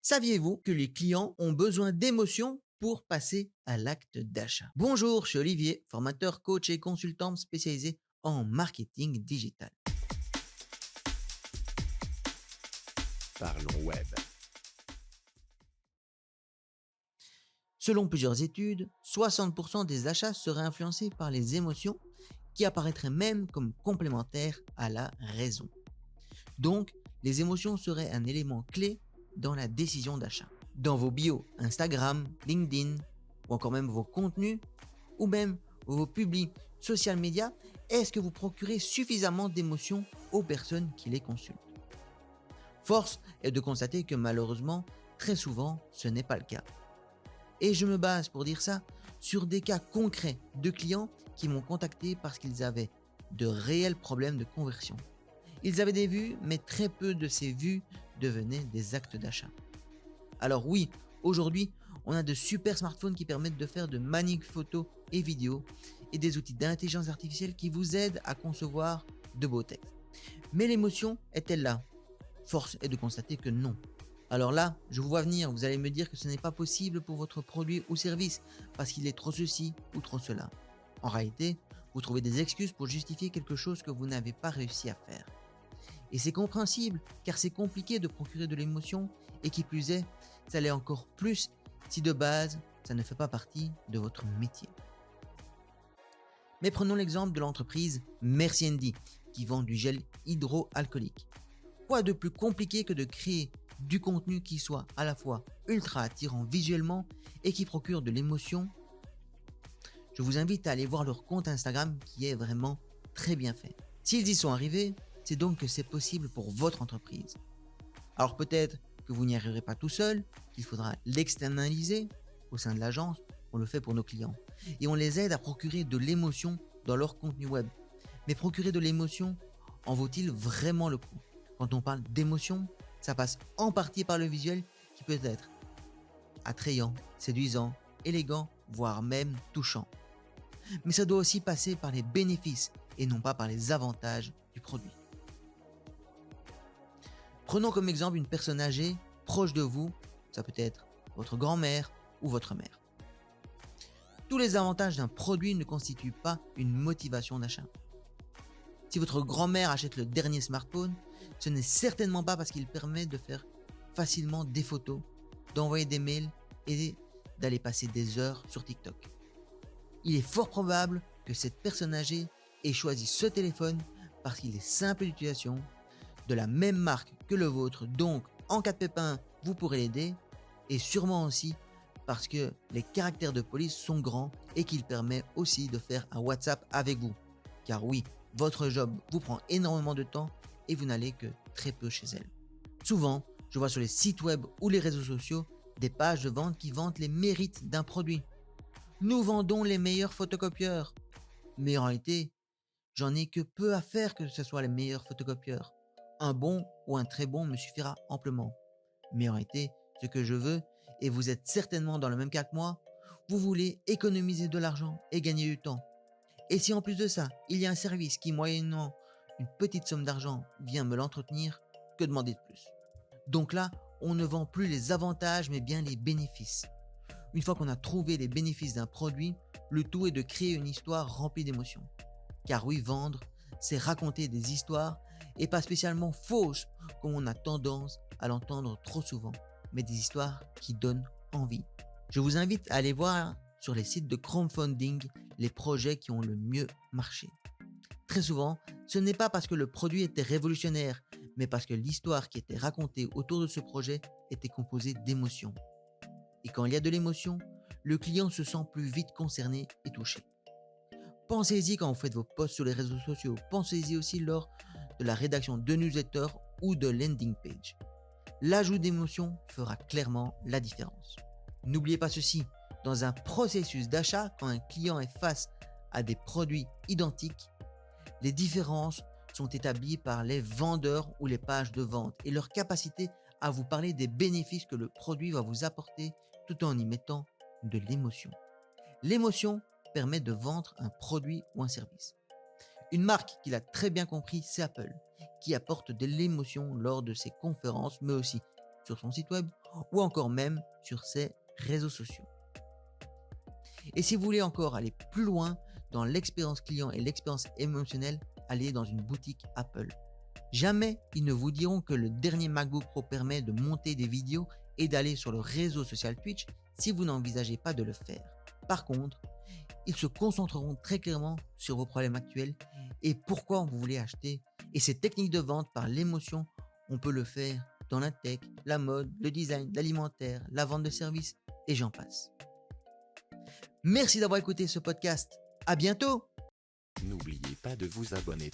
Saviez-vous que les clients ont besoin d'émotions pour passer à l'acte d'achat? Bonjour, je suis Olivier, formateur, coach et consultant spécialisé en marketing digital. Parlons web. Selon plusieurs études, 60% des achats seraient influencés par les émotions qui apparaîtraient même comme complémentaires à la raison. Donc, les émotions seraient un élément clé dans la décision d'achat. Dans vos bios Instagram, LinkedIn, ou encore même vos contenus, ou même vos publis social media, est-ce que vous procurez suffisamment d'émotions aux personnes qui les consultent? Force est de constater que malheureusement, très souvent, ce n'est pas le cas. Et je me base pour dire ça sur des cas concrets de clients qui m'ont contacté parce qu'ils avaient de réels problèmes de conversion. Ils avaient des vues, mais très peu de ces vues devenaient des actes d'achat. Alors oui, aujourd'hui, on a de super smartphones qui permettent de faire de magnifiques photos et vidéos et des outils d'intelligence artificielle qui vous aident à concevoir de beaux textes. Mais l'émotion est-elle là? Force est de constater que non. Alors là, je vous vois venir, vous allez me dire que ce n'est pas possible pour votre produit ou service parce qu'il est trop ceci ou trop cela. En réalité, vous trouvez des excuses pour justifier quelque chose que vous n'avez pas réussi à faire. Et c'est compréhensible, car c'est compliqué de procurer de l'émotion, et qui plus est, ça l'est encore plus si de base, ça ne fait pas partie de votre métier. Mais prenons l'exemple de l'entreprise Merci Andy, qui vend du gel hydroalcoolique. Quoi de plus compliqué que de créer du contenu qui soit à la fois ultra attirant visuellement et qui procure de l'émotion? Je vous invite à aller voir leur compte Instagram qui est vraiment très bien fait. S'ils y sont arrivés, c'est donc que c'est possible pour votre entreprise. Alors peut-être que vous n'y arriverez pas tout seul, qu'il faudra l'externaliser au sein de l'agence, on le fait pour nos clients. Et on les aide à procurer de l'émotion dans leur contenu web. Mais procurer de l'émotion, en vaut-il vraiment le coup? Quand on parle d'émotion, ça passe en partie par le visuel qui peut être attrayant, séduisant, élégant, voire même touchant. Mais ça doit aussi passer par les bénéfices et non pas par les avantages du produit. Prenons comme exemple une personne âgée proche de vous, ça peut être votre grand-mère ou votre mère. Tous les avantages d'un produit ne constituent pas une motivation d'achat. Si votre grand-mère achète le dernier smartphone, ce n'est certainement pas parce qu'il permet de faire facilement des photos, d'envoyer des mails et d'aller passer des heures sur TikTok. Il est fort probable que cette personne âgée ait choisi ce téléphone parce qu'il est simple d'utilisation, de la même marque que le vôtre, donc en cas de pépin, vous pourrez l'aider, et sûrement aussi parce que les caractères de police sont grands et qu'il permet aussi de faire un WhatsApp avec vous. Car oui, votre job vous prend énormément de temps et vous n'allez que très peu chez elle. Souvent, je vois sur les sites web ou les réseaux sociaux des pages de vente qui vantent les mérites d'un produit. Nous vendons les meilleurs photocopieurs. Mais en réalité, j'en ai que peu à faire que ce soit les meilleurs photocopieurs. Un bon ou un très bon me suffira amplement. Mais en réalité, ce que je veux, et vous êtes certainement dans le même cas que moi, vous voulez économiser de l'argent et gagner du temps. Et si en plus de ça, il y a un service qui, moyennant une petite somme d'argent, vient me l'entretenir, que demander de plus? Donc là, on ne vend plus les avantages, mais bien les bénéfices. Une fois qu'on a trouvé les bénéfices d'un produit, le tout est de créer une histoire remplie d'émotions. Car oui, vendre, c'est raconter des histoires, et pas spécialement fausses, comme on a tendance à l'entendre trop souvent, mais des histoires qui donnent envie. Je vous invite à aller voir sur les sites de crowdfunding les projets qui ont le mieux marché. Très souvent, ce n'est pas parce que le produit était révolutionnaire, mais parce que l'histoire qui était racontée autour de ce projet était composée d'émotions. Et quand il y a de l'émotion, le client se sent plus vite concerné et touché. Pensez-y quand vous faites vos posts sur les réseaux sociaux. Pensez-y aussi lors de la rédaction de newsletters ou de landing page. L'ajout d'émotion fera clairement la différence. N'oubliez pas ceci, dans un processus d'achat, quand un client est face à des produits identiques, les différences sont établies par les vendeurs ou les pages de vente et leur capacité à vous parler des bénéfices que le produit va vous apporter tout en y mettant de l'émotion. L'émotion permet de vendre un produit ou un service. Une marque qui l'a très bien compris, c'est Apple, qui apporte de l'émotion lors de ses conférences, mais aussi sur son site web ou encore même sur ses réseaux sociaux. Et si vous voulez encore aller plus loin dans l'expérience client et l'expérience émotionnelle, allez dans une boutique Apple. Jamais ils ne vous diront que le dernier MacBook Pro permet de monter des vidéos et d'aller sur le réseau social Twitch si vous n'envisagez pas de le faire. Par contre, ils se concentreront très clairement sur vos problèmes actuels et pourquoi vous voulez acheter. Et ces techniques de vente par l'émotion, on peut le faire dans la tech, la mode, le design, l'alimentaire, la vente de services et j'en passe. Merci d'avoir écouté ce podcast. À bientôt! N'oubliez pas de vous abonner.